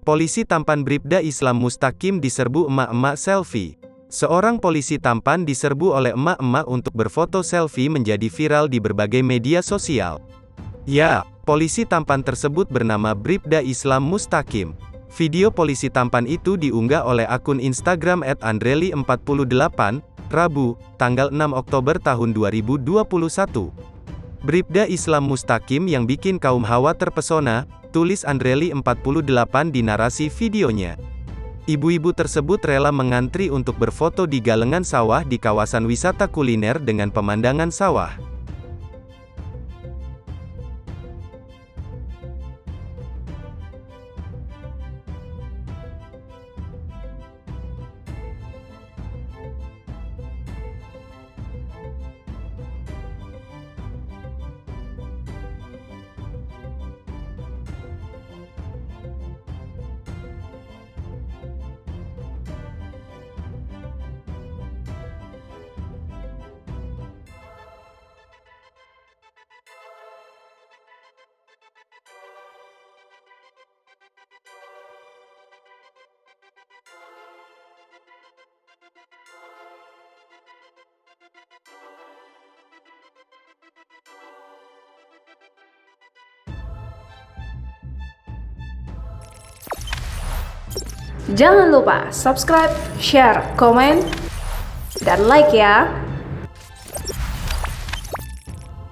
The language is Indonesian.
Polisi tampan Bribda Islam Mustaqim diserbu emak-emak selfie. Seorang polisi tampan diserbu oleh emak-emak untuk berfoto selfie menjadi viral di berbagai media sosial. Ya, polisi tampan tersebut bernama Bribda Islam Mustaqim. Video polisi tampan itu diunggah oleh akun Instagram @andreli48, Rabu, tanggal 6 Oktober tahun 2021. Bribda Islam Mustaqim yang bikin kaum hawa terpesona, tulis Andreli48 di narasi videonya. Ibu-ibu tersebut rela mengantri untuk berfoto di galengan sawah di kawasan wisata kuliner dengan pemandangan sawah. Jangan lupa subscribe, share, komen, dan like ya.